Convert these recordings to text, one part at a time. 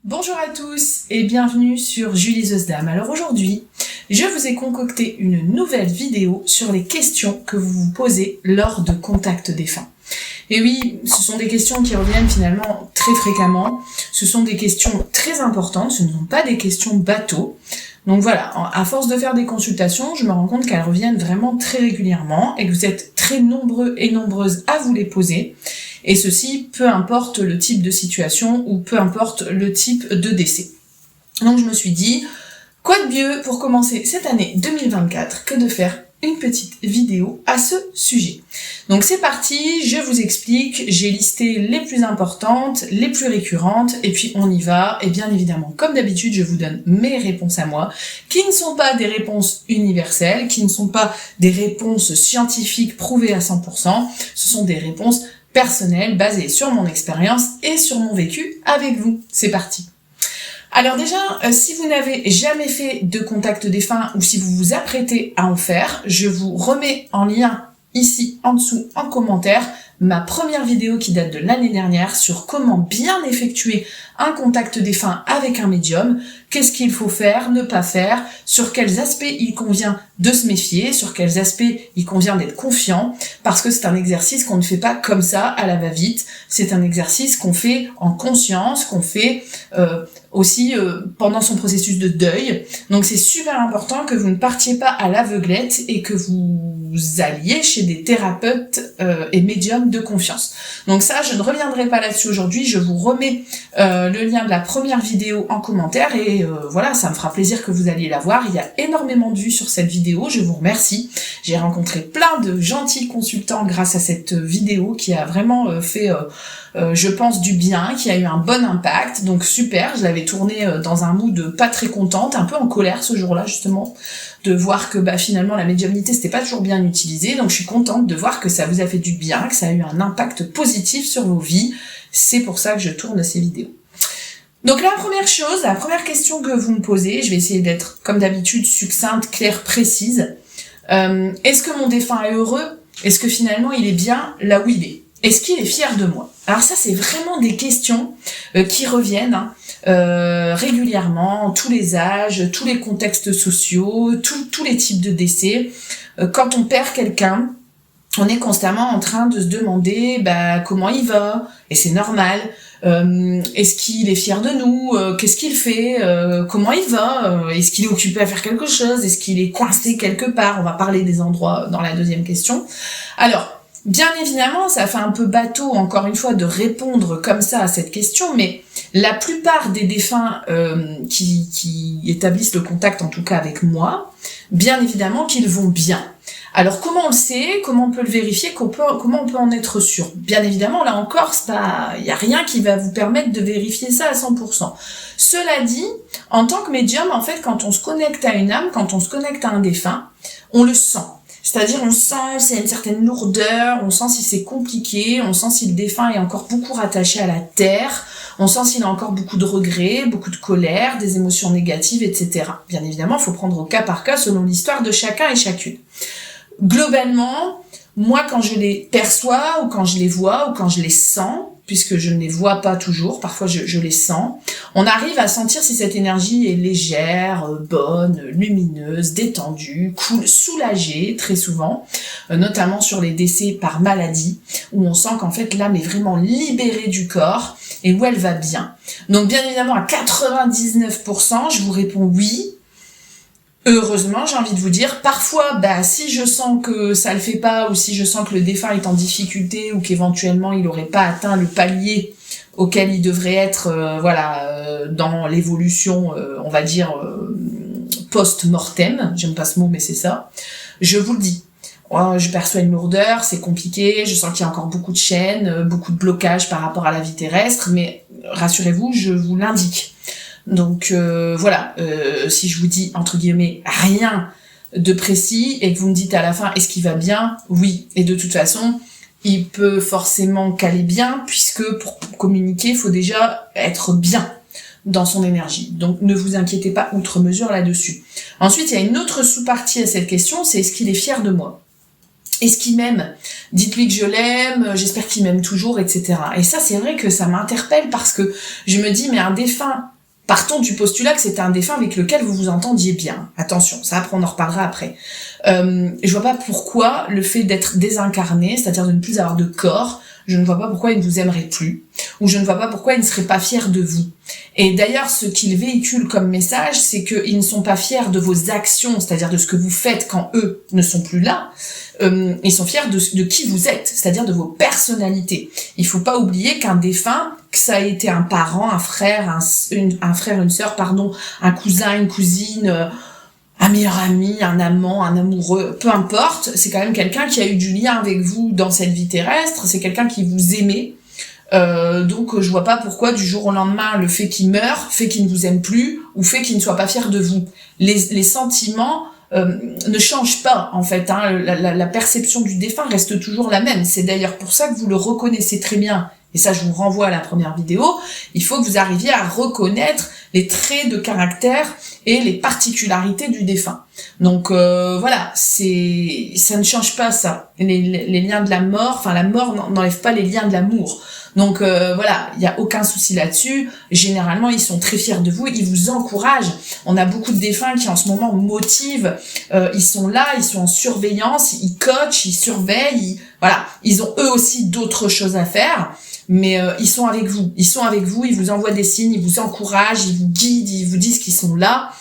Bonjour à tous et bienvenue sur Julie The Dame. Alors aujourd'hui, je vous ai concocté une nouvelle vidéo sur les questions que vous vous posez lors de contact défunt. Et oui, ce sont des questions qui reviennent finalement très fréquemment. Ce sont des questions très importantes, ce ne sont pas des questions bateaux. Donc voilà, à force de faire des consultations, je me rends compte qu'elles reviennent vraiment très régulièrement et que vous êtes très nombreux et nombreuses à vous les poser. Et ceci, peu importe le type de situation ou peu importe le type de décès. Donc je me suis dit, quoi de mieux pour commencer cette année 2024 que de faire une petite vidéo à ce sujet. Donc c'est parti, je vous explique, j'ai listé les plus importantes, les plus récurrentes, et puis on y va. Et bien évidemment, comme d'habitude, je vous donne mes réponses à moi, qui ne sont pas des réponses universelles, qui ne sont pas des réponses scientifiques prouvées à 100%, ce sont des réponses personnelles, basées sur mon expérience et sur mon vécu avec vous. C'est parti. Alors déjà, si vous n'avez jamais fait de contact défunt ou si vous vous apprêtez à en faire, je vous remets en lien ici en dessous en commentaire ma première vidéo qui date de l'année dernière sur comment bien effectuer un contact défunt avec un médium, qu'est-ce qu'il faut faire, ne pas faire, sur quels aspects il convient de se méfier, sur quels aspects il convient d'être confiant, parce que c'est un exercice qu'on ne fait pas comme ça à la va-vite, c'est un exercice qu'on fait en conscience, qu'on fait aussi pendant son processus de deuil. Donc c'est super important que vous ne partiez pas à l'aveuglette et que vous alliez chez des thérapeutes et médiums de confiance. Donc ça, je ne reviendrai pas là-dessus aujourd'hui, je vous remets le lien de la première vidéo en commentaire et voilà, ça me fera plaisir que vous alliez la voir. Il y a énormément de vues sur cette vidéo, je vous remercie. J'ai rencontré plein de gentils consultants grâce à cette vidéo qui a vraiment fait, je pense, du bien, qui a eu un bon impact. Donc super, je l'avais tournée dans un mood pas très contente, un peu en colère ce jour-là justement, de voir que finalement la médiumnité c'était pas toujours bien utilisé. Donc je suis contente de voir que ça vous a fait du bien, que ça a eu un impact positif sur vos vies. C'est pour ça que je tourne ces vidéos. Donc la première question que vous me posez, je vais essayer d'être comme d'habitude succincte, claire, précise. Est-ce que mon défunt est heureux? Est-ce que finalement il est bien là où il est? Est-ce qu'il est fier de moi? Alors ça, c'est vraiment des questions qui reviennent régulièrement, tous les âges, tous les contextes sociaux, tous les types de décès. Quand on perd quelqu'un, on est constamment en train de se demander comment il va, et c'est normal. Est-ce qu'il est fier de nous? Qu'est-ce qu'il fait? Comment il va? Est-ce qu'il est occupé à faire quelque chose? Est-ce qu'il est coincé quelque part? On va parler des endroits dans la deuxième question. Alors, bien évidemment, ça fait un peu bateau, encore une fois, de répondre comme ça à cette question, mais la plupart des défunts qui établissent le contact, en tout cas avec moi, bien évidemment qu'ils vont bien. Alors comment on le sait, comment on peut le vérifier, comment on peut en être sûr? Bien évidemment, là encore, il n'y a rien qui va vous permettre de vérifier ça à 100%. Cela dit, en tant que médium, en fait, quand on se connecte à une âme, quand on se connecte à un défunt, on le sent. C'est-à-dire, on sent s'il y a une certaine lourdeur, on sent si c'est compliqué, on sent si le défunt est encore beaucoup rattaché à la terre, on sent s'il a encore beaucoup de regrets, beaucoup de colère, des émotions négatives, etc. Bien évidemment, il faut prendre au cas par cas selon l'histoire de chacun et chacune. Globalement, moi, quand je les perçois, ou quand je les vois, ou quand je les sens, puisque je ne les vois pas toujours, parfois je les sens, on arrive à sentir si cette énergie est légère, bonne, lumineuse, détendue, cool, soulagée, très souvent, notamment sur les décès par maladie, où on sent qu'en fait l'âme est vraiment libérée du corps, et où elle va bien. Donc bien évidemment, à 99%, je vous réponds oui. Heureusement, j'ai envie de vous dire, parfois, si je sens que ça le fait pas, ou si je sens que le défunt est en difficulté, ou qu'éventuellement il aurait pas atteint le palier auquel il devrait être, dans l'évolution, on va dire, post-mortem, j'aime pas ce mot, mais c'est ça, je vous le dis. Je perçois une lourdeur, c'est compliqué, je sens qu'il y a encore beaucoup de chaînes, beaucoup de blocages par rapport à la vie terrestre, mais rassurez-vous, je vous l'indique. Donc si je vous dis entre guillemets rien de précis et que vous me dites à la fin est-ce qu'il va bien, oui, et de toute façon il peut forcément qu'aller bien puisque pour communiquer il faut déjà être bien dans son énergie, donc ne vous inquiétez pas outre mesure là-dessus. Ensuite, il y a une autre sous-partie à cette question, c'est est-ce qu'il est fier de moi? Est-ce qu'il m'aime? Dites-lui que je l'aime, j'espère qu'il m'aime toujours, etc. Et ça, c'est vrai que ça m'interpelle parce que je me dis, mais un défunt Partons du postulat que c'était un défunt avec lequel vous vous entendiez bien. Attention, ça après on en reparlera après. Je vois pas pourquoi le fait d'être désincarné, c'est-à-dire de ne plus avoir de corps, je ne vois pas pourquoi il ne vous aimerait plus, ou je ne vois pas pourquoi il ne serait pas fier de vous. Et d'ailleurs, ce qu'il véhicule comme message, c'est qu'ils ne sont pas fiers de vos actions, c'est-à-dire de ce que vous faites quand eux ne sont plus là. Ils sont fiers de qui vous êtes, c'est-à-dire de vos personnalités. Il faut pas oublier qu'un défunt, que ça a été un parent, un frère, une sœur, un cousin, une cousine, un meilleur ami, un amant, un amoureux, peu importe, c'est quand même quelqu'un qui a eu du lien avec vous dans cette vie terrestre, c'est quelqu'un qui vous aimait. Donc je vois pas pourquoi du jour au lendemain le fait qu'il meure fait qu'il ne vous aime plus ou fait qu'il ne soit pas fier de vous. Les sentiments ne changent pas en fait, hein. La perception du défunt reste toujours la même. C'est d'ailleurs pour ça que vous le reconnaissez très bien. Et ça, je vous renvoie à la première vidéo. Il faut que vous arriviez à reconnaître les traits de caractère et les particularités du défunt. Donc voilà, ça ne change pas ça. Les liens de la mort, enfin la mort n'enlève pas les liens de l'amour. Donc voilà, il y a aucun souci là-dessus. Généralement, ils sont très fiers de vous, ils vous encouragent. On a beaucoup de défunts qui en ce moment motivent. Ils sont là, ils sont en surveillance, ils coachent, ils surveillent. Voilà, ils ont eux aussi d'autres choses à faire. Mais ils sont avec vous, ils vous envoient des signes, ils vous encouragent, ils vous guident, ils vous disent qu'ils sont là.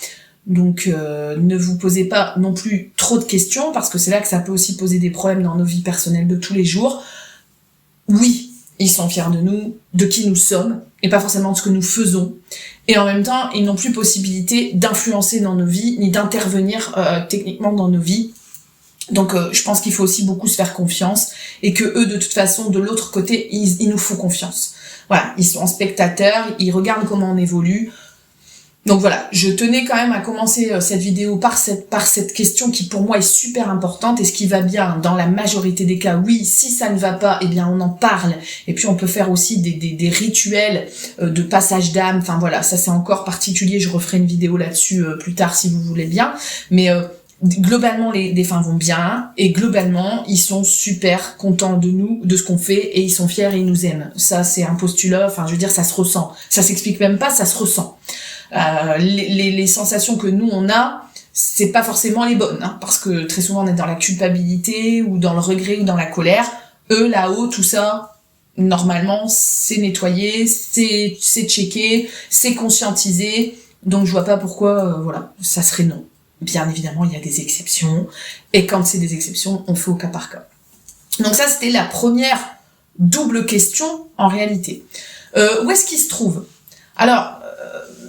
Donc ne vous posez pas non plus trop de questions, parce que c'est là que ça peut aussi poser des problèmes dans nos vies personnelles de tous les jours. Oui, ils sont fiers de nous, de qui nous sommes, et pas forcément de ce que nous faisons. Et en même temps, ils n'ont plus possibilité d'influencer dans nos vies, ni d'intervenir techniquement dans nos vies. Donc je pense qu'il faut aussi beaucoup se faire confiance, et que eux de toute façon de l'autre côté ils nous font confiance. Voilà, ils sont spectateurs, ils regardent comment on évolue. Donc voilà, je tenais quand même à commencer cette vidéo par cette question qui pour moi est super importante, et ce qui va bien dans la majorité des cas. Oui, si ça ne va pas, eh bien on en parle, et puis on peut faire aussi des rituels de passage d'âme. Enfin voilà, ça c'est encore particulier, je referai une vidéo là-dessus plus tard si vous voulez bien, mais globalement les défunts vont bien, et globalement ils sont super contents de nous, de ce qu'on fait, et ils sont fiers et ils nous aiment. Ça c'est un postulat, enfin je veux dire, ça se ressent, ça s'explique même pas, ça se ressent. Les sensations que nous on a, c'est pas forcément les bonnes, hein, parce que très souvent on est dans la culpabilité ou dans le regret ou dans la colère. Eux là-haut, tout ça normalement c'est nettoyé, c'est checké, c'est conscientisé, donc je vois pas pourquoi voilà, ça serait non. Bien évidemment, il y a des exceptions, et quand c'est des exceptions, on fait au cas par cas. Donc ça, c'était la première double question, en réalité. Où est-ce qu'il se trouve ? Alors,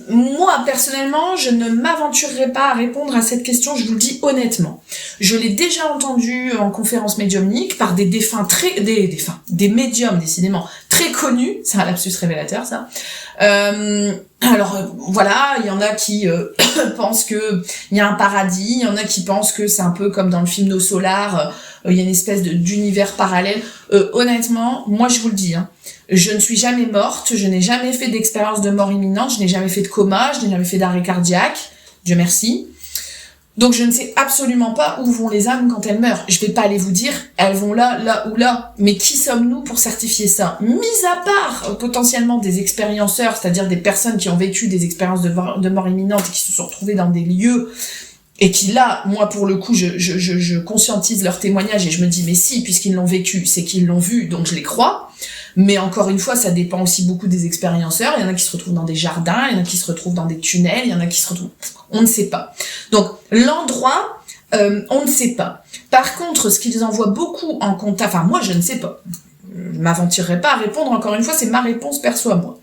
moi, personnellement, je ne m'aventurerai pas à répondre à cette question, je vous le dis honnêtement. Je l'ai déjà entendu en conférence médiumnique par des médiums, décidément, très connus. C'est un lapsus révélateur, ça. Alors, voilà, il y en a qui pensent que il y a un paradis, il y en a qui pensent que c'est un peu comme dans le film No Solar, il y a une espèce d'univers parallèle. Honnêtement, moi je vous le dis, hein, je ne suis jamais morte, je n'ai jamais fait d'expérience de mort imminente, je n'ai jamais fait de coma, je n'ai jamais fait d'arrêt cardiaque, Dieu merci. Donc je ne sais absolument pas où vont les âmes quand elles meurent. Je vais pas aller vous dire, elles vont là, là ou là. Mais qui sommes-nous pour certifier ça ? Mis à part potentiellement des expérienceurs, c'est-à-dire des personnes qui ont vécu des expériences de mort imminente et qui se sont retrouvées dans des lieux, et qui là, moi pour le coup, je conscientise leurs témoignages et je me dis, mais si, puisqu'ils l'ont vécu, c'est qu'ils l'ont vu, donc je les crois. Mais encore une fois, ça dépend aussi beaucoup des expérienceurs. Il y en a qui se retrouvent dans des jardins, il y en a qui se retrouvent dans des tunnels, il y en a qui se retrouvent... On ne sait pas. Donc, l'endroit, on ne sait pas. Par contre, ce qu'ils envoient beaucoup en contact... Enfin, moi, je ne sais pas. Je m'aventurerai pas à répondre, encore une fois, c'est ma réponse perso à moi.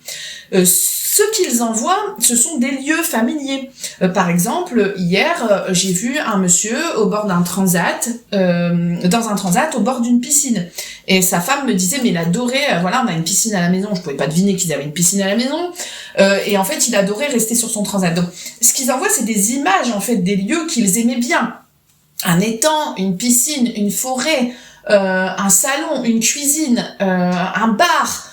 Ce qu'ils envoient, ce sont des lieux familiers. Par exemple, hier, j'ai vu un monsieur au bord d'un transat, dans un transat au bord d'une piscine. Et sa femme me disait, mais il adorait, voilà, on a une piscine à la maison, je pouvais pas deviner qu'ils avaient une piscine à la maison, et en fait, il adorait rester sur son transat. Donc, ce qu'ils envoient, c'est des images, en fait, des lieux qu'ils aimaient bien. Un étang, une piscine, une forêt, un salon, une cuisine, un bar.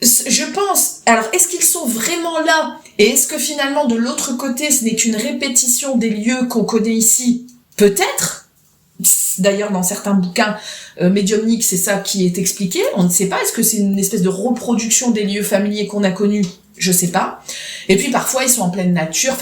Je pense, alors est-ce qu'ils sont vraiment là ? Et est-ce que finalement de l'autre côté ce n'est qu'une répétition des lieux qu'on connaît ici ? Peut-être. D'ailleurs dans certains bouquins médiumniques c'est ça qui est expliqué, on ne sait pas, est-ce que c'est une espèce de reproduction des lieux familiers qu'on a connus ? je sais pas. Et puis parfois ils sont en pleine nature,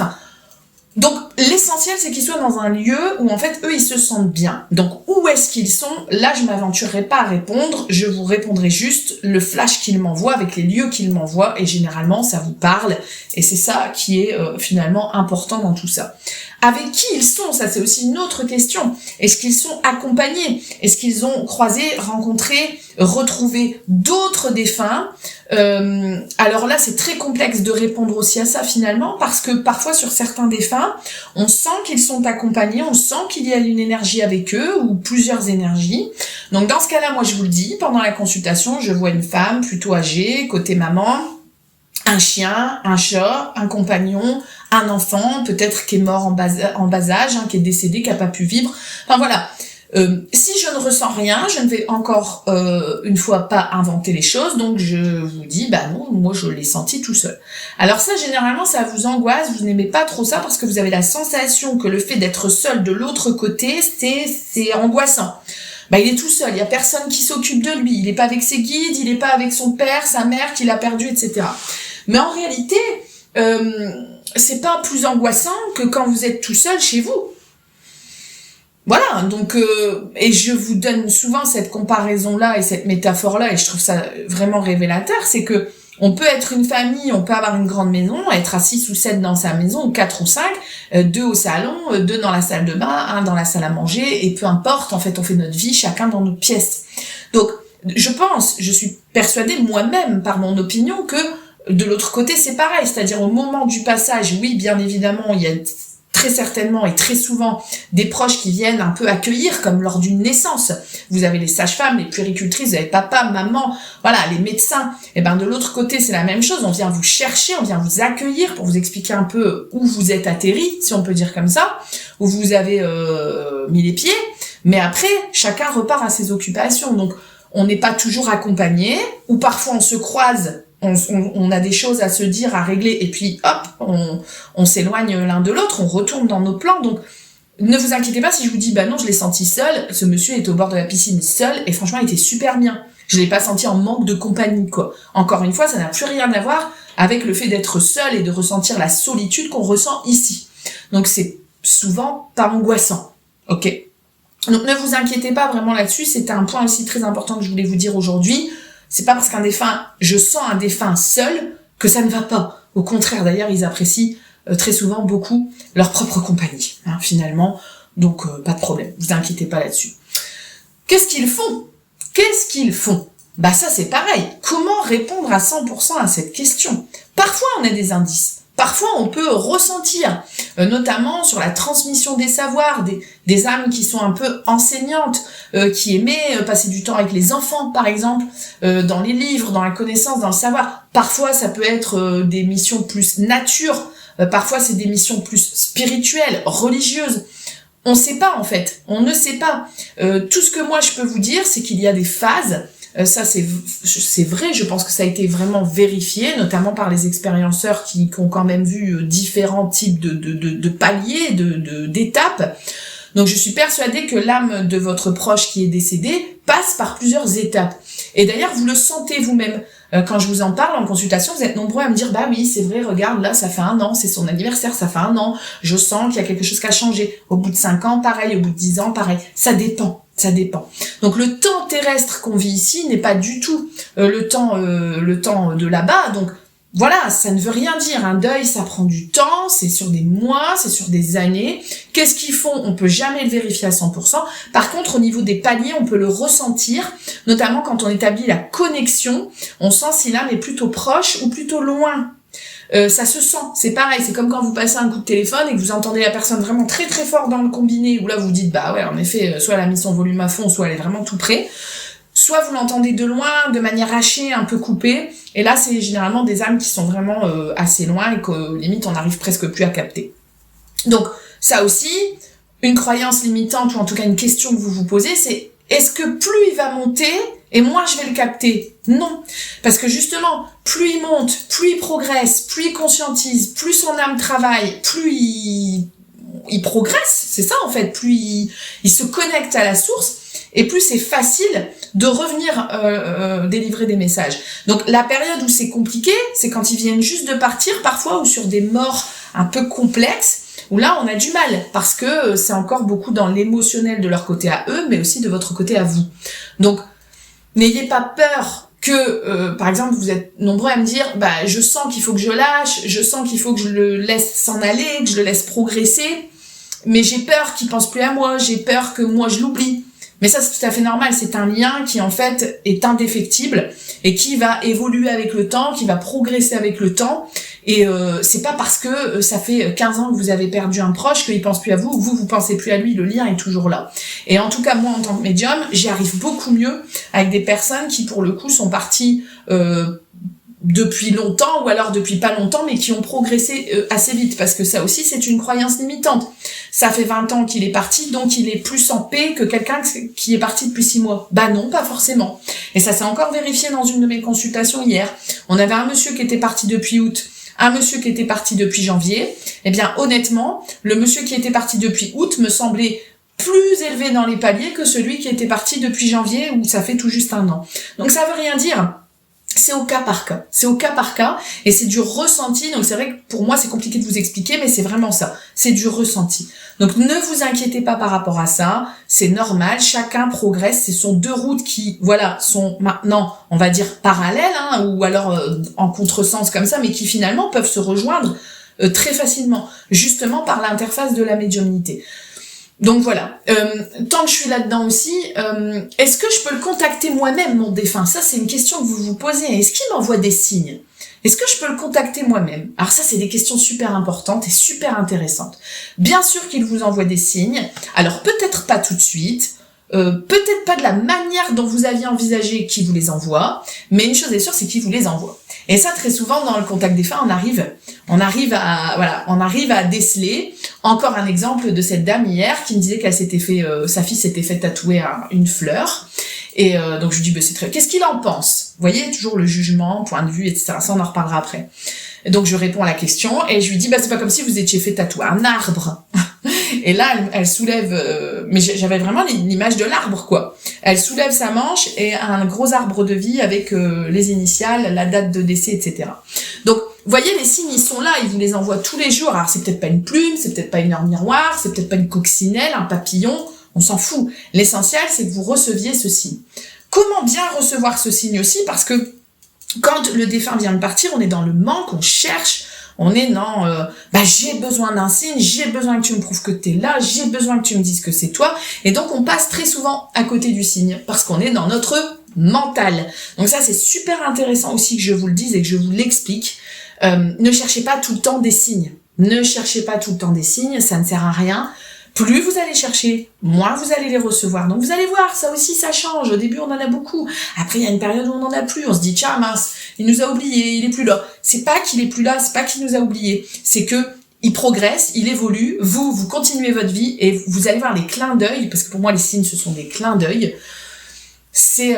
donc l'essentiel c'est qu'ils soient dans un lieu où en fait eux ils se sentent bien. Donc où est-ce qu'ils sont? Là je m'aventurerai pas à répondre, je vous répondrai juste le flash qu'ils m'envoient avec les lieux qu'ils m'envoient et généralement ça vous parle et c'est ça qui est finalement important dans tout ça. Avec qui ils sont, ça c'est aussi une autre question. Est-ce qu'ils sont accompagnés? Est-ce qu'ils ont croisé, rencontré, retrouvé d'autres défunts? Alors là c'est très complexe de répondre aussi à ça finalement parce que parfois sur certains défunts, on sent qu'ils sont accompagnés, on sent qu'il y a une énergie avec eux ou plusieurs énergies. Donc dans ce cas-là, moi je vous le dis, pendant la consultation, je vois une femme plutôt âgée, côté maman, un chien, un chat, un compagnon, un enfant, peut-être qui est mort en bas âge, qui est décédé, qui n'a pas pu vivre. Enfin voilà. Si je ne ressens rien, je ne vais encore une fois pas inventer les choses, donc je vous dis, non, moi je l'ai senti tout seul. Alors ça, généralement, ça vous angoisse, vous n'aimez pas trop ça parce que vous avez la sensation que le fait d'être seul de l'autre côté, c'est angoissant. Il est tout seul, il y a personne qui s'occupe de lui, il n'est pas avec ses guides, il n'est pas avec son père, sa mère qu'il a perdu, etc. Mais en réalité, c'est pas plus angoissant que quand vous êtes tout seul chez vous. Voilà, donc et je vous donne souvent cette comparaison-là et cette métaphore-là, et je trouve ça vraiment révélateur, c'est que on peut être une famille, on peut avoir une grande maison, être à 6 ou 7 dans sa maison, ou 4 ou 5, 2 au salon, 2 dans la salle de bain, 1 dans la salle à manger, et peu importe, en fait, on fait notre vie, chacun dans notre pièce. Donc, je suis persuadée moi-même, par mon opinion, que de l'autre côté, c'est pareil, c'est-à-dire au moment du passage, oui, bien évidemment, il y a très certainement et très souvent des proches qui viennent un peu accueillir comme lors d'une naissance. Vous avez les sages-femmes, les puéricultrices, vous avez papa, maman, voilà, les médecins. Et de l'autre côté, c'est la même chose. On vient vous chercher, on vient vous accueillir pour vous expliquer un peu où vous êtes atterri, si on peut dire comme ça, où vous avez mis les pieds. Mais après, chacun repart à ses occupations. Donc, on n'est pas toujours accompagné, ou parfois on se croise. On a des choses à se dire, à régler, et puis hop, on s'éloigne l'un de l'autre, on retourne dans nos plans. Donc, ne vous inquiétez pas si je vous dis, non, je l'ai senti seul, ce monsieur est au bord de la piscine seul, et franchement, il était super bien. Je l'ai pas senti en manque de compagnie, quoi. Encore une fois, ça n'a plus rien à voir avec le fait d'être seul et de ressentir la solitude qu'on ressent ici. Donc, c'est souvent pas angoissant. Ok? Donc, ne vous inquiétez pas vraiment là-dessus, c'était un point aussi très important que je voulais vous dire aujourd'hui. C'est pas parce je sens un défunt seul que ça ne va pas. Au contraire, d'ailleurs, ils apprécient très souvent beaucoup leur propre compagnie, finalement. Donc, pas de problème. Vous inquiétez pas là-dessus. Qu'est-ce qu'ils font? Ça, c'est pareil. Comment répondre à 100% à cette question? Parfois, on a des indices. Parfois, on peut ressentir, notamment sur la transmission des savoirs, des âmes qui sont un peu enseignantes, qui aimaient passer du temps avec les enfants, par exemple, dans les livres, dans la connaissance, dans le savoir. Parfois, ça peut être des missions plus nature, parfois c'est des missions plus spirituelles, religieuses. On sait pas, en fait. On ne sait pas. Tout ce que moi, je peux vous dire, c'est qu'il y a des phases. Ça, c'est vrai, je pense que ça a été vraiment vérifié, notamment par les expérienceurs qui ont quand même vu différents types de paliers, d'étapes. Donc, je suis persuadée que l'âme de votre proche qui est décédé passe par plusieurs étapes. Et d'ailleurs, vous le sentez vous-même. Quand je vous en parle en consultation, vous êtes nombreux à me dire, oui, c'est vrai, regarde, là, ça fait 1 an, c'est son anniversaire, ça fait 1 an, je sens qu'il y a quelque chose qui a changé. Au bout de 5 ans, pareil, au bout de 10 ans, pareil. Ça dépend. Donc le temps terrestre qu'on vit ici n'est pas du tout le temps de là-bas. Donc voilà, ça ne veut rien dire. Un deuil, ça prend du temps, c'est sur des mois, c'est sur des années. Qu'est-ce qu'ils font? On peut jamais le vérifier à 100%. Par contre, au niveau des paliers, on peut le ressentir, notamment quand on établit la connexion. On sent si l'âme est plutôt proche ou plutôt loin. Ça se sent, c'est pareil, c'est comme quand vous passez un coup de téléphone et que vous entendez la personne vraiment très très fort dans le combiné, où là vous dites, ouais, en effet, soit elle a mis son volume à fond, soit elle est vraiment tout près, soit vous l'entendez de loin, de manière hachée, un peu coupée, et là c'est généralement des âmes qui sont vraiment assez loin et que limite on n'arrive presque plus à capter. Donc ça aussi, une croyance limitante, ou en tout cas une question que vous vous posez, c'est est-ce que plus il va monter, et moi je vais le capter? Non. Parce que justement, plus il monte, plus il progresse, plus il conscientise, plus son âme travaille, plus il progresse, c'est ça en fait, plus il se connecte à la source, et plus c'est facile de revenir délivrer des messages. Donc la période où c'est compliqué, c'est quand ils viennent juste de partir parfois, ou sur des morts un peu complexes, où là on a du mal, parce que c'est encore beaucoup dans l'émotionnel de leur côté à eux, mais aussi de votre côté à vous. Donc n'ayez pas peur que, par exemple, vous êtes nombreux à me dire, je sens qu'il faut que je lâche, je sens qu'il faut que je le laisse s'en aller, que je le laisse progresser, mais j'ai peur qu'il pense plus à moi, j'ai peur que moi je l'oublie. Mais ça, c'est tout à fait normal, c'est un lien qui en fait est indéfectible et qui va évoluer avec le temps, qui va progresser avec le temps. Et c'est pas parce que ça fait 15 ans que vous avez perdu un proche qu'il pense plus à vous, ou vous pensez plus à lui, le lien est toujours là. Et en tout cas, moi, en tant que médium, j'y arrive beaucoup mieux avec des personnes qui, pour le coup, sont parties depuis longtemps, ou alors depuis pas longtemps, mais qui ont progressé assez vite, parce que ça aussi, c'est une croyance limitante. Ça fait 20 ans qu'il est parti, donc il est plus en paix que quelqu'un qui est parti depuis 6 mois. Non, pas forcément. Et ça s'est encore vérifié dans une de mes consultations hier. On avait un monsieur qui était parti depuis août, un monsieur qui était parti depuis janvier. Eh bien, honnêtement, le monsieur qui était parti depuis août me semblait plus élevé dans les paliers que celui qui était parti depuis janvier, où ça fait tout juste 1 an. Donc ça veut rien dire. C'est au cas par cas. C'est au cas par cas, et c'est du ressenti. Donc c'est vrai que pour moi c'est compliqué de vous expliquer, mais c'est vraiment ça. C'est du ressenti. Donc ne vous inquiétez pas par rapport à ça. C'est normal. Chacun progresse. Ce sont 2 routes qui, sont maintenant, on va dire, parallèles, ou alors en contresens comme ça, mais qui finalement peuvent se rejoindre très facilement, justement par l'interface de la médiumnité. Donc voilà, tant que je suis là-dedans aussi, est-ce que je peux le contacter moi-même, mon défunt? Ça, c'est une question que vous vous posez. Est-ce qu'il m'envoie des signes? Est-ce que je peux le contacter moi-même? Alors ça, c'est des questions super importantes et super intéressantes. Bien sûr qu'il vous envoie des signes. Alors peut-être pas tout de suite, peut-être pas de la manière dont vous aviez envisagé qu'il vous les envoie, mais une chose est sûre, c'est qu'il vous les envoie. Et ça, très souvent, dans le contact défunt, on arrive à déceler. Encore un exemple de cette dame hier qui me disait qu'elle s'était fait, sa fille s'était fait tatouer une fleur. Et donc je lui dis, c'est très. Qu'est-ce qu'il en pense? Vous voyez, toujours le jugement, point de vue, etc. Ça, on en reparlera après. Et donc je réponds à la question et je lui dis, c'est pas comme si vous étiez fait tatouer un arbre. Et là, elle soulève, mais j'avais vraiment l'image de l'arbre, quoi. Elle soulève sa manche et un gros arbre de vie avec les initiales, la date de décès, etc. Donc, vous voyez, les signes, ils sont là, ils vous les envoient tous les jours. Alors, c'est peut-être pas une plume, c'est peut-être pas une heure miroir, c'est peut-être pas une coccinelle, un papillon, on s'en fout. L'essentiel, c'est que vous receviez ce signe. Comment bien recevoir ce signe aussi? Parce que quand le défunt vient de partir, on est dans le manque, on cherche, on est dans j'ai besoin d'un signe, j'ai besoin que tu me prouves que t'es là, j'ai besoin que tu me dises que c'est toi. Et donc on passe très souvent à côté du signe parce qu'on est dans notre mental. Donc ça, c'est super intéressant aussi que je vous le dise et que je vous l'explique. Ne cherchez pas tout le temps des signes. Ne cherchez pas tout le temps des signes, ça ne sert à rien. Plus vous allez chercher, moins vous allez les recevoir. Donc vous allez voir, ça aussi, ça change. Au début, on en a beaucoup. Après, il y a une période où on n'en a plus. On se dit, tiens, mince, il nous a oubliés, il est plus là. C'est pas qu'il est plus là, c'est pas qu'il nous a oubliés. C'est que il progresse, il évolue. Vous continuez votre vie et vous allez voir les clins d'œil, parce que pour moi, les signes, ce sont des clins d'œil. C'est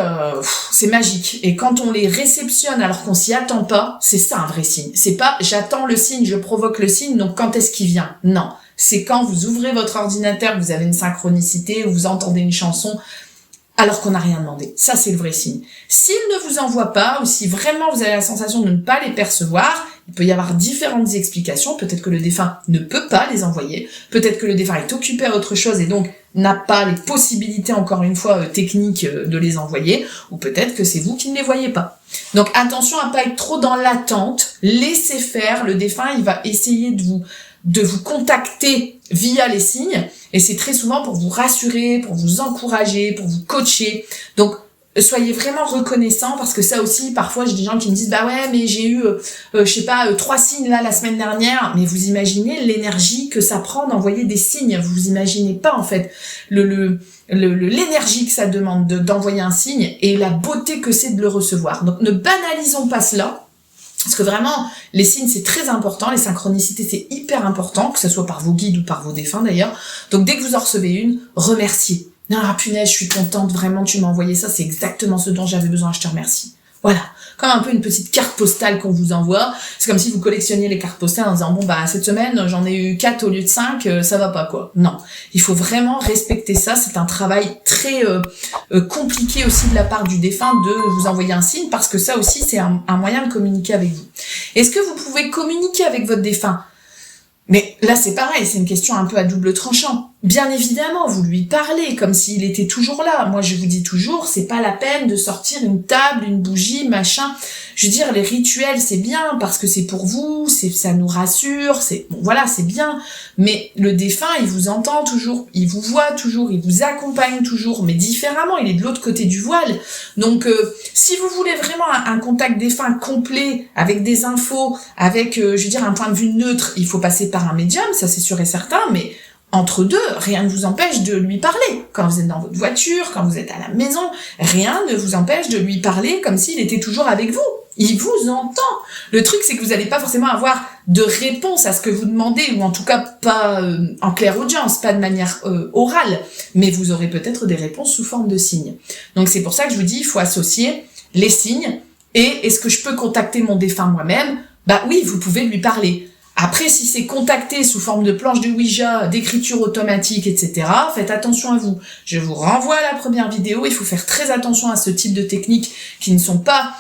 magique. Et quand on les réceptionne alors qu'on s'y attend pas, c'est ça un vrai signe. C'est pas, j'attends le signe, je provoque le signe, donc quand est-ce qu'il vient? Non. C'est quand vous ouvrez votre ordinateur, vous avez une synchronicité, vous entendez une chanson, alors qu'on n'a rien demandé. Ça, c'est le vrai signe. S'il ne vous envoie pas, ou si vraiment vous avez la sensation de ne pas les percevoir, il peut y avoir différentes explications. Peut-être que le défunt ne peut pas les envoyer. Peut-être que le défunt est occupé à autre chose et donc n'a pas les possibilités, encore une fois, techniques de les envoyer. Ou peut-être que c'est vous qui ne les voyez pas. Donc attention à pas être trop dans l'attente. Laissez faire. Le défunt, il va essayer de vous contacter via les signes, et c'est très souvent pour vous rassurer, pour vous encourager, pour vous coacher. Donc soyez vraiment reconnaissants, parce que ça aussi, parfois j'ai des gens qui me disent ouais, mais j'ai eu 3 signes là la semaine dernière. Mais vous imaginez l'énergie que ça prend d'envoyer des signes, vous imaginez pas en fait l'énergie que ça demande d'envoyer un signe et la beauté que c'est de le recevoir. Donc ne banalisons pas cela. Parce que vraiment, les signes, c'est très important, les synchronicités, c'est hyper important, que ce soit par vos guides ou par vos défunts d'ailleurs. Donc dès que vous en recevez une, remerciez. Ah punaise, je suis contente, vraiment, tu m'as envoyé ça, c'est exactement ce dont j'avais besoin, je te remercie. Voilà. comme un peu une petite carte postale qu'on vous envoie. C'est comme si vous collectionniez les cartes postales en disant bon bah cette semaine j'en ai eu 4 au lieu de 5, ça va pas quoi. Non, il faut vraiment respecter ça. C'est un travail très compliqué aussi de la part du défunt de vous envoyer un signe, parce que ça aussi c'est un moyen de communiquer avec vous. Est-ce que vous pouvez communiquer avec votre défunt? Mais là, c'est pareil, c'est une question un peu à double tranchant. Bien évidemment, vous lui parlez comme s'il était toujours là. Moi, je vous dis toujours, c'est pas la peine de sortir une table, une bougie, machin. Je veux dire, les rituels, c'est bien parce que c'est pour vous, ça nous rassure, bon, voilà, c'est bien. Mais le défunt, il vous entend toujours, il vous voit toujours, il vous accompagne toujours, mais différemment, il est de l'autre côté du voile. Donc, si vous voulez vraiment un contact défunt complet, avec des infos, avec, je veux dire, un point de vue neutre, il faut passer par un médium, ça c'est sûr et certain, mais entre deux, rien ne vous empêche de lui parler. Quand vous êtes dans votre voiture, quand vous êtes à la maison, rien ne vous empêche de lui parler comme s'il était toujours avec vous. Il vous entend. Le truc, c'est que vous n'allez pas forcément avoir de réponse à ce que vous demandez, ou en tout cas pas en claire audience, pas de manière orale, mais vous aurez peut-être des réponses sous forme de signes. Donc c'est pour ça que je vous dis, il faut associer les signes et est-ce que je peux contacter mon défunt moi-même? Bah oui, vous pouvez lui parler. Après, si c'est contacté sous forme de planche de Ouija, d'écriture automatique, etc., faites attention à vous. Je vous renvoie à la première vidéo, il faut faire très attention à ce type de techniques qui ne sont pas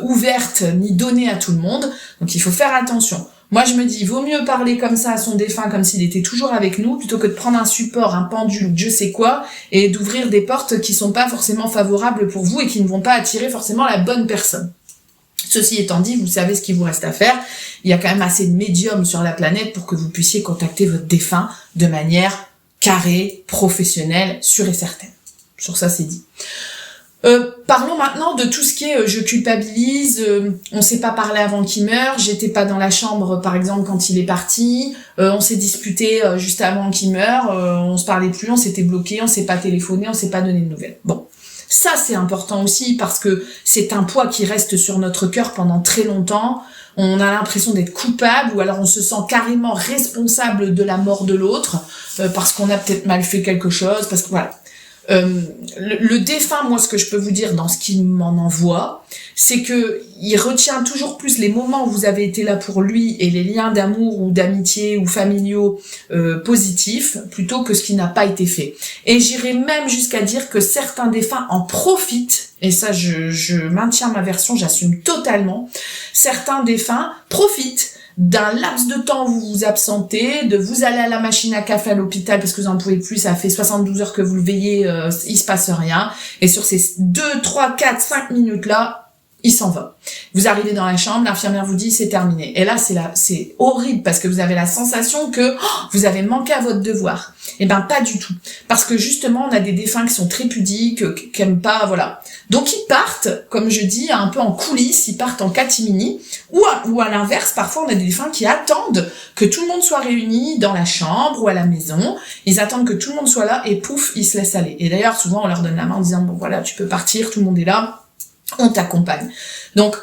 ouvertes ni données à tout le monde, donc il faut faire attention. Moi, je me dis, il vaut mieux parler comme ça à son défunt, comme s'il était toujours avec nous, plutôt que de prendre un support, un pendule, je sais quoi, et d'ouvrir des portes qui sont pas forcément favorables pour vous et qui ne vont pas attirer forcément la bonne personne. Ceci étant dit, vous savez ce qu'il vous reste à faire. Il y a quand même assez de médiums sur la planète pour que vous puissiez contacter votre défunt de manière carrée, professionnelle, sûre et certaine. Sur ça, c'est dit. Parlons maintenant de tout ce qui est je culpabilise, on s'est pas parlé avant qu'il meure, j'étais pas dans la chambre par exemple quand il est parti, on s'est disputé juste avant qu'il meure, on se parlait plus, on s'était bloqué, on s'est pas téléphoné, on s'est pas donné de nouvelles. Bon. Ça, c'est important aussi parce que c'est un poids qui reste sur notre cœur pendant très longtemps. On a l'impression d'être coupable ou alors on se sent carrément responsable de la mort de l'autre parce qu'on a peut-être mal fait quelque chose, parce que voilà. Le défunt, moi, ce que je peux vous dire dans ce qu'il m'en envoie, c'est que il retient toujours plus les moments où vous avez été là pour lui et les liens d'amour ou d'amitié ou familiaux positifs plutôt que ce qui n'a pas été fait. Et j'irai même jusqu'à dire que certains défunts en profitent, et ça je maintiens ma version, j'assume totalement, certains défunts profitent d'un laps de temps où vous vous absentez, de vous aller à la machine à café à l'hôpital parce que vous en pouvez plus, ça fait 72 heures que vous le veillez, il se passe rien, et sur ces 2, 3, 4, 5 minutes là, il s'en va. Vous arrivez dans la chambre, l'infirmière vous dit c'est terminé. Et là, c'est horrible parce que vous avez la sensation que vous avez manqué à votre devoir. Eh ben, pas du tout. Parce que justement, on a des défunts qui sont très pudiques, qui aiment pas, voilà. Donc, ils partent, comme je dis, un peu en coulisses, ils partent en catimini. Ou à l'inverse, parfois, on a des défunts qui attendent que tout le monde soit réuni dans la chambre ou à la maison. Ils attendent que tout le monde soit là et pouf, ils se laissent aller. Et d'ailleurs, souvent, on leur donne la main en disant, bon, voilà, tu peux partir, tout le monde est là. On t'accompagne. Donc,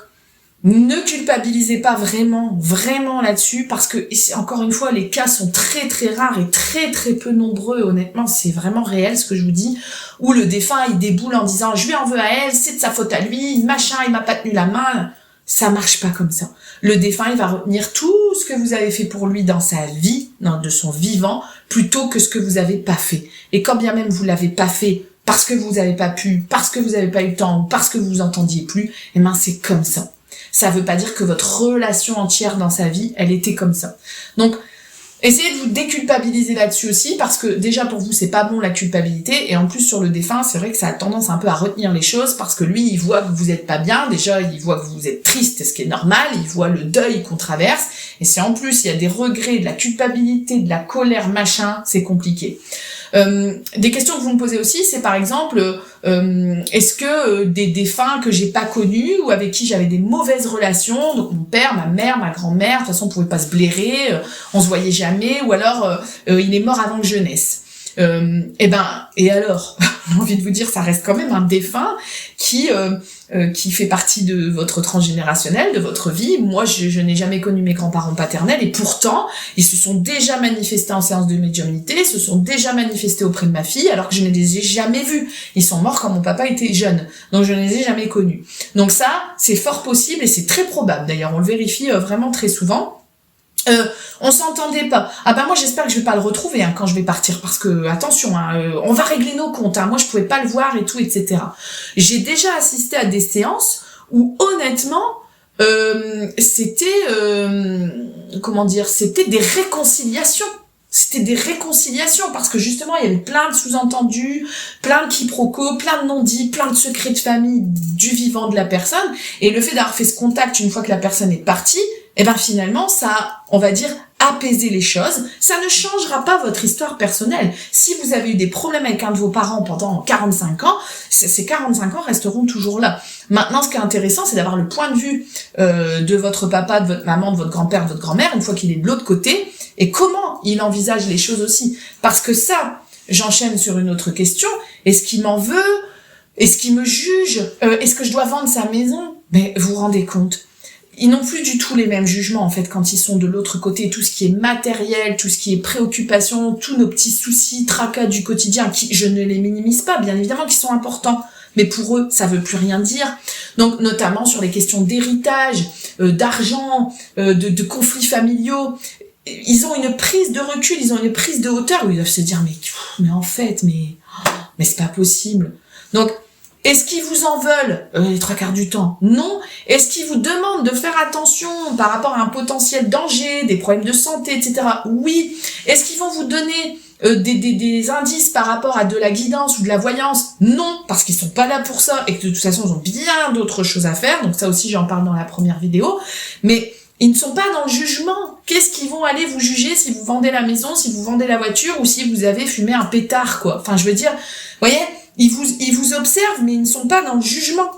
ne culpabilisez pas vraiment là-dessus, parce que, encore une fois, les cas sont très très rares et très très peu nombreux, honnêtement, c'est vraiment réel ce que je vous dis, où le défunt, il déboule en disant, je lui en veux à elle, c'est de sa faute à lui, machin, il m'a pas tenu la main. Ça marche pas comme ça. Le défunt, il va retenir tout ce que vous avez fait pour lui dans sa vie, de son vivant, plutôt que ce que vous avez pas fait. Et quand bien même vous l'avez pas fait, parce que vous n'avez pas pu, parce que vous n'avez pas eu le temps, ou parce que vous vous entendiez plus, eh ben c'est comme ça. Ça veut pas dire que votre relation entière dans sa vie, elle était comme ça. Donc, essayez de vous déculpabiliser là-dessus aussi, parce que déjà pour vous, c'est pas bon la culpabilité, et en plus sur le défunt, c'est vrai que ça a tendance un peu à retenir les choses, parce que lui, il voit que vous êtes pas bien, déjà, il voit que vous êtes triste, ce qui est normal, il voit le deuil qu'on traverse, et si en plus il y a des regrets, de la culpabilité, de la colère, machin, c'est compliqué. Des questions que vous me posez aussi, c'est par exemple, est-ce que des défunts que j'ai pas connus ou avec qui j'avais des mauvaises relations, donc mon père, ma mère, ma grand-mère, de toute façon on pouvait pas se blairer, on se voyait jamais, ou alors il est mort avant que je naisse. Et alors, j'ai envie de vous dire, ça reste quand même un défunt qui fait partie de votre transgénérationnel, de votre vie. Moi, je n'ai jamais connu mes grands-parents paternels, et pourtant, ils se sont déjà manifestés en séance de médiumnité, se sont déjà manifestés auprès de ma fille, alors que je ne les ai jamais vus. Ils sont morts quand mon papa était jeune, donc je ne les ai jamais connus. Donc ça, c'est fort possible, et c'est très probable. D'ailleurs, on le vérifie vraiment très souvent. On s'entendait pas. Ah ben moi j'espère que je vais pas le retrouver quand je vais partir, parce que attention, on va régler nos comptes. Moi je pouvais pas le voir et tout, etc. J'ai déjà assisté à des séances où honnêtement c'était c'était des réconciliations. C'était des réconciliations, parce que justement il y avait plein de sous-entendus, plein de quiproquos, plein de non-dits, plein de secrets de famille du vivant de la personne, et le fait d'avoir fait ce contact une fois que la personne est partie, finalement ça a, on va dire, apaisé les choses. Ça ne changera pas votre histoire personnelle. Si vous avez eu des problèmes avec un de vos parents pendant 45 ans, ces 45 ans resteront toujours là. Maintenant, ce qui est intéressant, c'est d'avoir le point de vue de votre papa, de votre maman, de votre grand-père, de votre grand-mère, une fois qu'il est de l'autre côté, et comment il envisage les choses aussi. Parce que ça, j'enchaîne sur une autre question. Est-ce qu'il m'en veut? Est-ce qu'il me juge? Est-ce que je dois vendre sa maison? Mais vous vous rendez compte? Ils n'ont plus du tout les mêmes jugements, en fait, quand ils sont de l'autre côté. Tout ce qui est matériel, tout ce qui est préoccupation, tous nos petits soucis, tracas du quotidien, qui, je ne les minimise pas, bien évidemment, qui sont importants. Mais pour eux, ça veut plus rien dire. Donc, notamment sur les questions d'héritage, d'argent, de conflits familiaux, ils ont une prise de recul, ils ont une prise de hauteur où ils doivent se dire, mais en fait, mais c'est pas possible. Donc, est-ce qu'ils vous en veulent les trois quarts du temps? Non. Est-ce qu'ils vous demandent de faire attention par rapport à un potentiel danger, des problèmes de santé, etc.? Oui. Est-ce qu'ils vont vous donner des indices par rapport à de la guidance ou de la voyance? Non, parce qu'ils sont pas là pour ça, et que de toute façon, ils ont bien d'autres choses à faire. Donc ça aussi, j'en parle dans la première vidéo. Mais ils ne sont pas dans le jugement. Qu'est-ce qu'ils vont aller vous juger si vous vendez la maison, si vous vendez la voiture, ou si vous avez fumé un pétard, quoi? Enfin, je veux dire, vous voyez, ils vous observent, mais ils ne sont pas dans le jugement.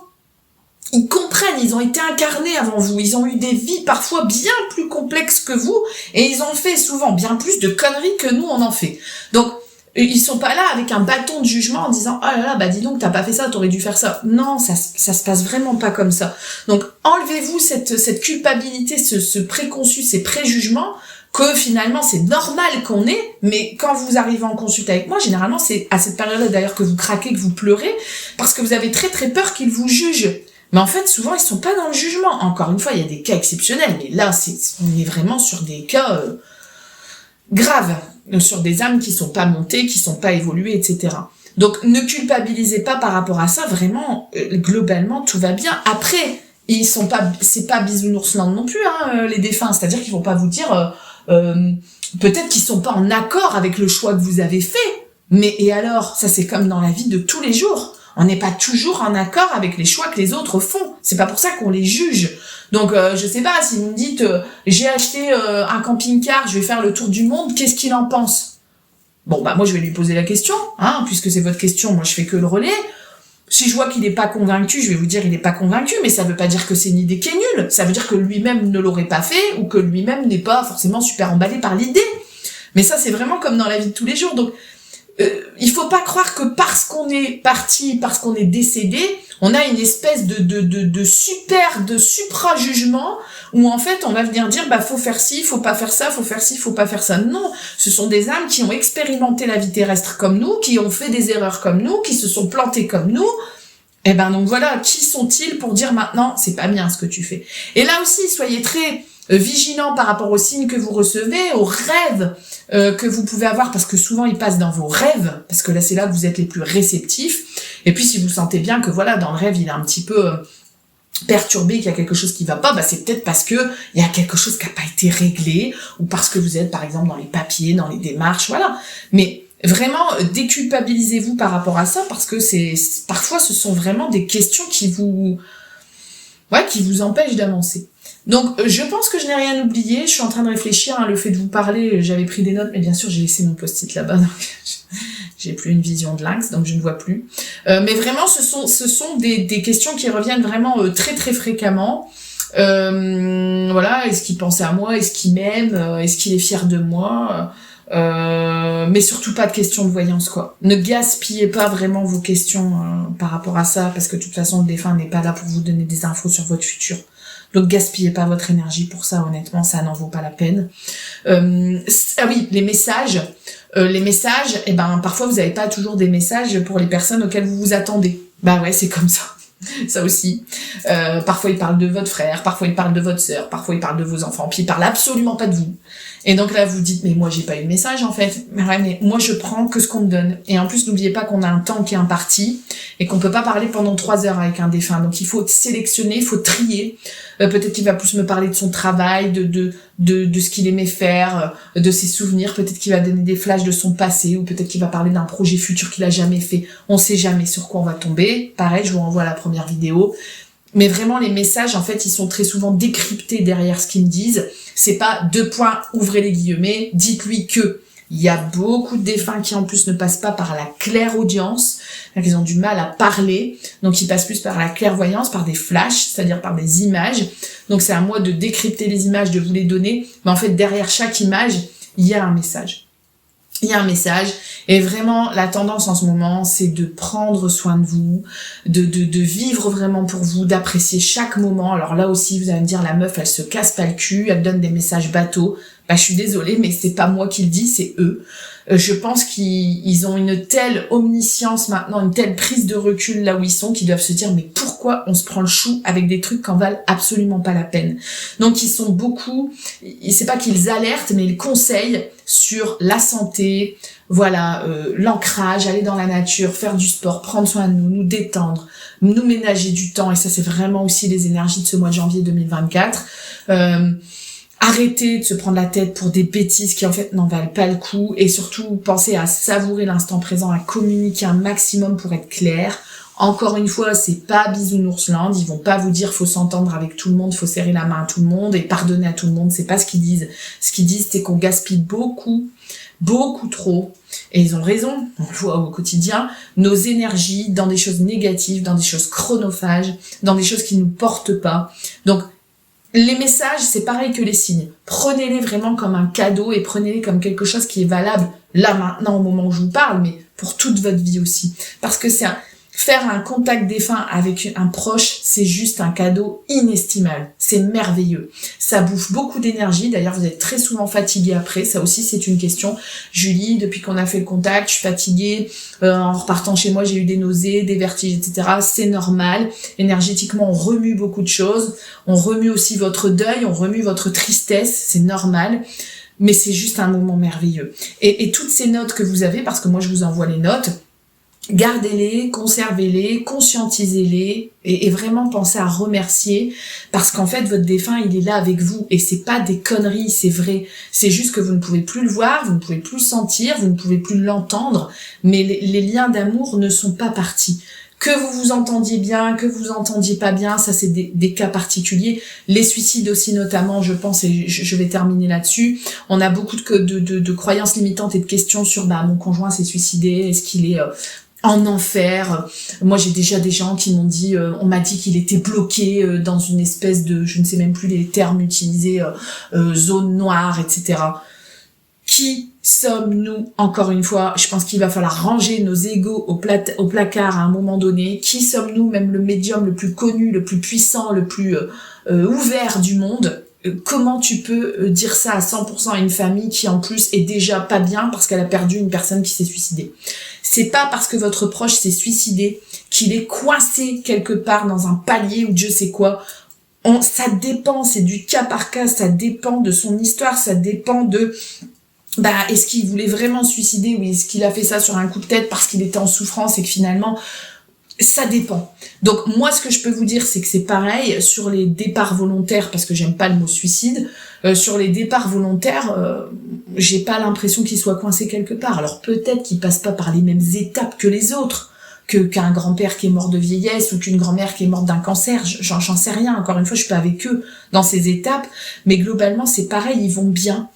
Ils comprennent, ils ont été incarnés avant vous, ils ont eu des vies parfois bien plus complexes que vous, et ils ont fait souvent bien plus de conneries que nous on en fait. Donc, ils sont pas là avec un bâton de jugement en disant « Oh là là, dis donc, t'as pas fait ça, t'aurais dû faire ça. » Non, ça se passe vraiment pas comme ça. Donc, enlevez-vous cette culpabilité, ce préconçu, ces préjugements, que finalement c'est normal qu'on ait, mais quand vous arrivez en consulte avec moi, généralement c'est à cette période-là d'ailleurs que vous craquez, que vous pleurez, parce que vous avez très très peur qu'ils vous jugent. Mais en fait, souvent, ils sont pas dans le jugement. Encore une fois, il y a des cas exceptionnels, mais là, on est vraiment sur des cas graves, sur des âmes qui sont pas montées, qui sont pas évoluées, etc. Donc, ne culpabilisez pas par rapport à ça. Vraiment, globalement, tout va bien. Après, c'est pas bisounoursland non plus, les défunts. C'est-à-dire qu'ils vont pas vous dire, peut-être qu'ils sont pas en accord avec le choix que vous avez fait. Mais et alors, ça c'est comme dans la vie de tous les jours. On n'est pas toujours en accord avec les choix que les autres font. C'est pas pour ça qu'on les juge. Donc, je sais pas, si vous me dites, j'ai acheté un camping-car, je vais faire le tour du monde, qu'est-ce qu'il en pense? Bon, moi, je vais lui poser la question, puisque c'est votre question, moi, je fais que le relais. Si je vois qu'il n'est pas convaincu, je vais vous dire il n'est pas convaincu, mais ça veut pas dire que c'est une idée qui est nulle. Ça veut dire que lui-même ne l'aurait pas fait, ou que lui-même n'est pas forcément super emballé par l'idée. Mais ça, c'est vraiment comme dans la vie de tous les jours. Donc, il faut pas croire que parce qu'on est parti, parce qu'on est décédé, on a une espèce de supra-jugement où en fait on va venir dire faut faire ci, faut pas faire ça, faut faire ci, faut pas faire ça. Non, ce sont des âmes qui ont expérimenté la vie terrestre comme nous, qui ont fait des erreurs comme nous, qui se sont plantées comme nous. Et donc voilà, qui sont-ils pour dire maintenant c'est pas bien ce que tu fais? Et là aussi, soyez très vigilant par rapport aux signes que vous recevez, aux rêves que vous pouvez avoir, parce que souvent ils passent dans vos rêves, parce que là c'est là que vous êtes les plus réceptifs. Et puis si vous sentez bien que voilà, dans le rêve il est un petit peu perturbé, qu'il y a quelque chose qui va pas, c'est peut-être parce que il y a quelque chose qui n'a pas été réglé, ou parce que vous êtes par exemple dans les papiers, dans les démarches, voilà. Mais vraiment, déculpabilisez-vous par rapport à ça, parce que parfois ce sont vraiment des questions qui vous empêchent d'avancer. Donc, je pense que je n'ai rien oublié. Je suis en train de réfléchir, le fait de vous parler, j'avais pris des notes, mais bien sûr, j'ai laissé mon post-it là-bas, donc j'ai plus une vision de lynx, donc je ne vois plus. Mais vraiment, ce sont des questions qui reviennent vraiment très très fréquemment. Voilà, est-ce qu'il pense à moi? Est-ce qu'il m'aime? Est-ce qu'il est fier de moi? Mais surtout pas de questions de voyance, quoi. Ne gaspillez pas vraiment vos questions par rapport à ça, parce que de toute façon, le défunt n'est pas là pour vous donner des infos sur votre futur. Donc gaspillez pas votre énergie pour ça, honnêtement, ça n'en vaut pas la peine. Ah oui, les messages, eh ben parfois vous n'avez pas toujours des messages pour les personnes auxquelles vous vous attendez. Bah ouais, c'est comme ça. Ça aussi. Parfois il parle de votre frère, parfois il parle de votre sœur, parfois il parle de vos enfants, puis il parle absolument pas de vous. Et donc là vous dites, mais moi j'ai pas eu de message en fait. Mais ouais, mais moi je prends que ce qu'on me donne. Et en plus n'oubliez pas qu'on a un temps qui est imparti et qu'on peut pas parler pendant 3 heures avec un défunt. Donc il faut sélectionner, il faut trier. Peut-être qu'il va plus me parler de son travail, de ce qu'il aimait faire, de ses souvenirs. Peut-être qu'il va donner des flashs de son passé, ou peut-être qu'il va parler d'un projet futur qu'il a jamais fait. On sait jamais sur quoi on va tomber. Pareil, je vous renvoie à la première vidéo. Mais vraiment, les messages, en fait, ils sont très souvent décryptés derrière ce qu'ils me disent. C'est pas 2 points, ouvrez les guillemets, dites-lui que. Il y a beaucoup de défunts qui en plus ne passent pas par la clairaudience, ils ont du mal à parler, donc ils passent plus par la clairvoyance, par des flashs, c'est-à-dire par des images. Donc c'est à moi de décrypter les images, de vous les donner, mais en fait derrière chaque image, il y a un message. Il y a un message, et vraiment la tendance en ce moment, c'est de prendre soin de vous, de vivre vraiment pour vous, d'apprécier chaque moment. Alors là aussi, vous allez me dire, la meuf, elle se casse pas le cul, elle donne des messages bateaux. Bah, je suis désolée, mais c'est pas moi qui le dis, c'est eux. Je pense qu'ils ont une telle omniscience maintenant, une telle prise de recul là où ils sont, qu'ils doivent se dire, mais pourquoi on se prend le chou avec des trucs qui en valent absolument pas la peine. Donc ils sont beaucoup, c'est pas qu'ils alertent, mais ils conseillent sur la santé, voilà, l'ancrage, aller dans la nature, faire du sport, prendre soin de nous, nous détendre, nous ménager du temps, et ça c'est vraiment aussi les énergies de ce mois de janvier 2024. Arrêtez de se prendre la tête pour des bêtises qui en fait n'en valent pas le coup, et surtout pensez à savourer l'instant présent, à communiquer un maximum pour être clair. Encore une fois, c'est pas Bisounoursland, ils vont pas vous dire faut s'entendre avec tout le monde, faut serrer la main à tout le monde et pardonner à tout le monde, c'est pas ce qu'ils disent. Ce qu'ils disent, c'est qu'on gaspille beaucoup trop, et ils ont raison, on le voit au quotidien, nos énergies dans des choses négatives, dans des choses chronophages, dans des choses qui nous portent pas. Donc les messages, c'est pareil que les signes. Prenez-les vraiment comme un cadeau et prenez-les comme quelque chose qui est valable là, maintenant, au moment où je vous parle, mais pour toute votre vie aussi. Parce que faire un contact défunt avec un proche, c'est juste un cadeau inestimable. C'est merveilleux. Ça bouffe beaucoup d'énergie. D'ailleurs, vous êtes très souvent fatigué après. Ça aussi, c'est une question. Julie, depuis qu'on a fait le contact, je suis fatiguée. En repartant chez moi, j'ai eu des nausées, des vertiges, etc. C'est normal. Énergétiquement, on remue beaucoup de choses. On remue aussi votre deuil, on remue votre tristesse. C'est normal. Mais c'est juste un moment merveilleux. Et toutes ces notes que vous avez, parce que moi, je vous envoie les notes, gardez-les, conservez-les, conscientisez-les et vraiment pensez à remercier, parce qu'en fait votre défunt il est là avec vous et c'est pas des conneries, c'est vrai. C'est juste que vous ne pouvez plus le voir, vous ne pouvez plus le sentir, vous ne pouvez plus l'entendre, mais les liens d'amour ne sont pas partis. Que vous vous entendiez bien, que vous entendiez pas bien, ça c'est des cas particuliers. Les suicides aussi notamment, je pense, et je vais terminer là-dessus. On a beaucoup de croyances limitantes et de questions sur mon conjoint s'est suicidé, est-ce qu'il est en enfer. Moi j'ai déjà des gens qui m'ont dit, on m'a dit qu'il était bloqué dans une espèce de, je ne sais même plus les termes utilisés, zone noire, etc. Qui sommes-nous, encore une fois, je pense qu'il va falloir ranger nos égos au placard à un moment donné. Qui sommes-nous, même le médium le plus connu, le plus puissant, le plus ouvert du monde? Comment tu peux dire ça à 100% à une famille qui en plus est déjà pas bien parce qu'elle a perdu une personne qui s'est suicidée? C'est pas parce que votre proche s'est suicidé qu'il est coincé quelque part dans un palier ou Dieu sait quoi. Ça dépend, c'est du cas par cas, ça dépend de son histoire, ça dépend de est-ce qu'il voulait vraiment se suicider ou est-ce qu'il a fait ça sur un coup de tête parce qu'il était en souffrance et que finalement ça dépend. Donc moi ce que je peux vous dire c'est que c'est pareil sur les départs volontaires, parce que j'aime pas le mot suicide, sur les départs volontaires, j'ai pas l'impression qu'il soit coincé quelque part. Alors peut-être qu'il passe pas par les mêmes étapes que les autres, qu'un grand-père qui est mort de vieillesse ou qu'une grand-mère qui est morte d'un cancer, j'en sais rien, encore une fois je suis pas avec eux dans ces étapes, mais globalement c'est pareil, ils vont bien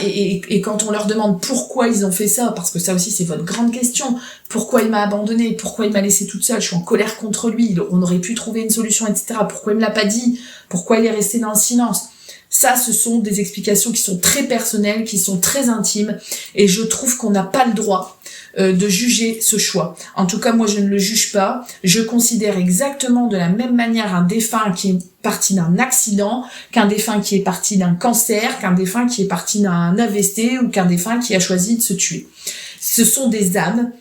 et quand on leur demande pourquoi ils ont fait ça, parce que ça aussi c'est votre grande question, pourquoi il m'a abandonnée, pourquoi il m'a laissée toute seule, je suis en colère contre lui, on aurait pu trouver une solution, etc., pourquoi il me l'a pas dit, pourquoi il est resté dans le silence, Ça, ce sont des explications qui sont très personnelles, qui sont très intimes, et je trouve qu'on n'a pas le droit de juger ce choix. En tout cas, moi, je ne le juge pas. Je considère exactement de la même manière un défunt qui est parti d'un accident, qu'un défunt qui est parti d'un cancer, qu'un défunt qui est parti d'un AVC ou qu'un défunt qui a choisi de se tuer. Ce sont des âmes.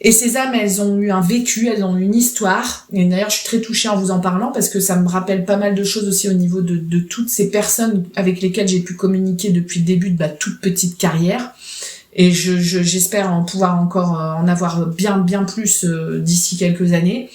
Et ces âmes, elles ont eu un vécu, elles ont eu une histoire. Et d'ailleurs, je suis très touchée en vous en parlant parce que ça me rappelle pas mal de choses aussi au niveau de toutes ces personnes avec lesquelles j'ai pu communiquer depuis le début de ma toute petite carrière. Et j'espère pouvoir encore en avoir bien plus d'ici quelques années.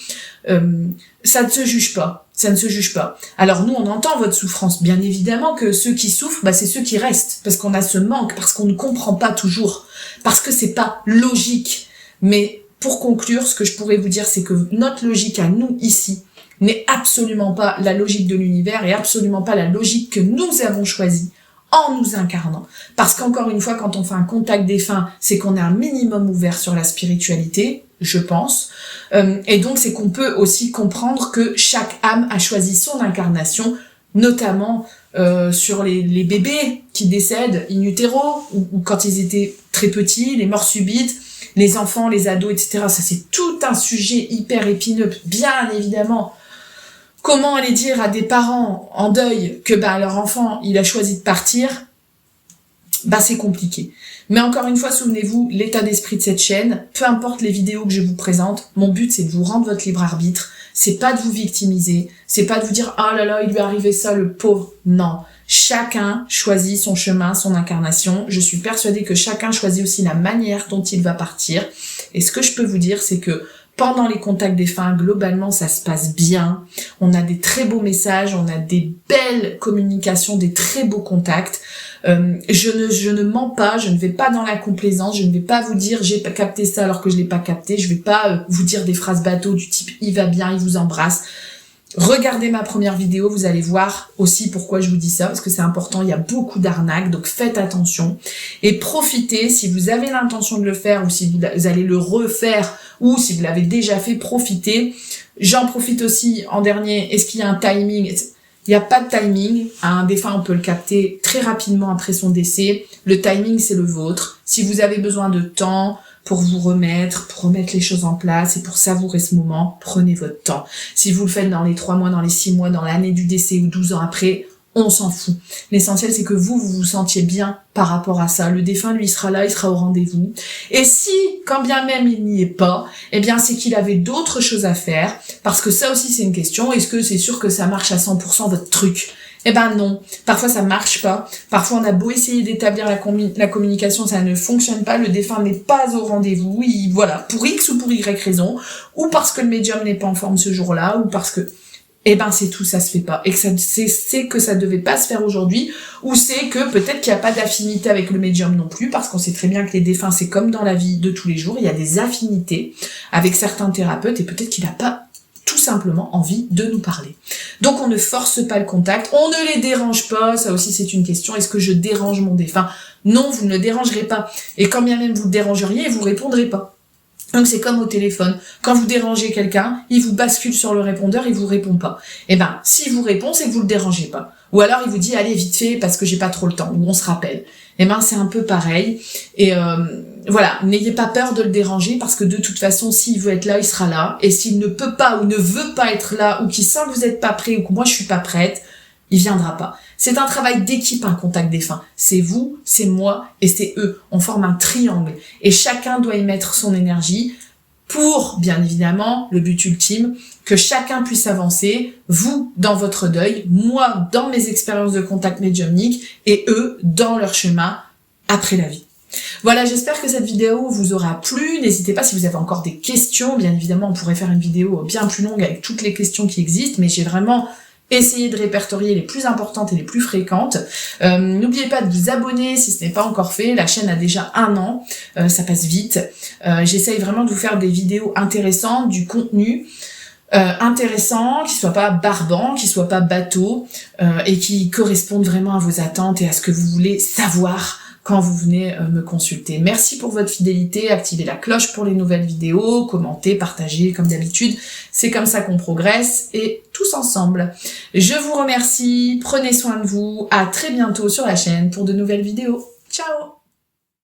Ça ne se juge pas. Ça ne se juge pas. Alors nous, on entend votre souffrance. Bien évidemment que ceux qui souffrent, c'est ceux qui restent. Parce qu'on a ce manque, parce qu'on ne comprend pas toujours. Parce que c'est pas logique. Mais pour conclure, ce que je pourrais vous dire, c'est que notre logique à nous ici n'est absolument pas la logique de l'univers et absolument pas la logique que nous avons choisie en nous incarnant. Parce qu'encore une fois, quand on fait un contact défunt, c'est qu'on est un minimum ouvert sur la spiritualité, je pense. Et donc, c'est qu'on peut aussi comprendre que chaque âme a choisi son incarnation, notamment sur les bébés qui décèdent in utero, ou quand ils étaient très petits, les morts subites, les enfants, les ados, etc. Ça, c'est tout un sujet hyper épineux, bien évidemment. Comment aller dire à des parents en deuil que leur enfant, il a choisi de partir, c'est compliqué. Mais encore une fois, souvenez-vous, l'état d'esprit de cette chaîne, peu importe les vidéos que je vous présente, mon but, c'est de vous rendre votre libre arbitre. C'est pas de vous victimiser, c'est pas de vous dire « Ah là là, il lui est arrivé ça, le pauvre ». Non. Chacun choisit son chemin, son incarnation. Je suis persuadée que chacun choisit aussi la manière dont il va partir. Et ce que je peux vous dire, c'est que pendant les contacts défunts, globalement, ça se passe bien. On a des très beaux messages, on a des belles communications, des très beaux contacts. Je ne mens pas, je ne vais pas dans la complaisance, je ne vais pas vous dire j'ai pas capté ça alors que je l'ai pas capté. Je vais pas vous dire des phrases bateau du type il va bien, il vous embrasse. Regardez ma première vidéo, vous allez voir aussi pourquoi je vous dis ça, parce que c'est important, il y a beaucoup d'arnaques, donc faites attention. Et profitez, si vous avez l'intention de le faire, ou si vous allez le refaire, ou si vous l'avez déjà fait, profitez. J'en profite aussi en dernier, est-ce qu'il y a un timing ? Il n'y a pas de timing, un défunt on peut le capter très rapidement après son décès, le timing c'est le vôtre. Si vous avez besoin de temps, pour vous remettre, pour remettre les choses en place et pour savourer ce moment, prenez votre temps. Si vous le faites dans les 3 mois, dans les 6 mois, dans l'année du décès ou 12 ans après, on s'en fout. L'essentiel, c'est que vous vous sentiez bien par rapport à ça. Le défunt, lui, sera là, il sera au rendez-vous. Et si, quand bien même il n'y est pas, c'est qu'il avait d'autres choses à faire, parce que ça aussi, c'est une question. Est-ce que c'est sûr que ça marche à 100% votre truc ? Non, parfois ça marche pas, parfois on a beau essayer d'établir la communication, ça ne fonctionne pas, le défunt n'est pas au rendez-vous, pour X ou pour Y raison, ou parce que le médium n'est pas en forme ce jour-là, ou parce que, c'est tout, ça se fait pas, et que c'est que ça devait pas se faire aujourd'hui, ou c'est que peut-être qu'il n'y a pas d'affinité avec le médium non plus, parce qu'on sait très bien que les défunts, c'est comme dans la vie de tous les jours, il y a des affinités avec certains thérapeutes, et peut-être qu'il n'a pas tout simplement envie de nous parler. Donc on ne force pas le contact, on ne les dérange pas, ça aussi c'est une question, est-ce que je dérange mon défunt ? Non, vous ne le dérangerez pas, et quand bien même vous le dérangeriez, vous répondrez pas. Donc c'est comme au téléphone, quand vous dérangez quelqu'un, il vous bascule sur le répondeur, il vous répond pas. S'il vous répond, c'est que vous le dérangez pas. Ou alors il vous dit allez vite fait parce que j'ai pas trop le temps, ou on se rappelle. C'est un peu pareil. Et n'ayez pas peur de le déranger parce que de toute façon, s'il veut être là, il sera là. Et s'il ne peut pas ou ne veut pas être là, ou qu'il sent que vous n'êtes pas prêt ou que moi je suis pas prête, il viendra pas. C'est un travail d'équipe, un contact défunt. C'est vous, c'est moi et c'est eux. On forme un triangle. Et chacun doit y mettre son énergie pour, bien évidemment, le but ultime, que chacun puisse avancer, vous dans votre deuil, moi dans mes expériences de contact médiumnique et eux dans leur chemin après la vie. Voilà, j'espère que cette vidéo vous aura plu. N'hésitez pas si vous avez encore des questions. Bien évidemment, on pourrait faire une vidéo bien plus longue avec toutes les questions qui existent, mais j'ai vraiment essayé de répertorier les plus importantes et les plus fréquentes. N'oubliez pas de vous abonner si ce n'est pas encore fait. La chaîne a déjà 1 an, ça passe vite. J'essaye vraiment de vous faire des vidéos intéressantes, du contenu intéressant, qui soit pas barbant, qui soit pas bateau, et qui corresponde vraiment à vos attentes et à ce que vous voulez savoir quand vous venez me consulter. Merci pour votre fidélité, activez la cloche pour les nouvelles vidéos, commentez, partagez comme d'habitude, c'est comme ça qu'on progresse et tous ensemble. Je vous remercie, prenez soin de vous, à très bientôt sur la chaîne pour de nouvelles vidéos. Ciao!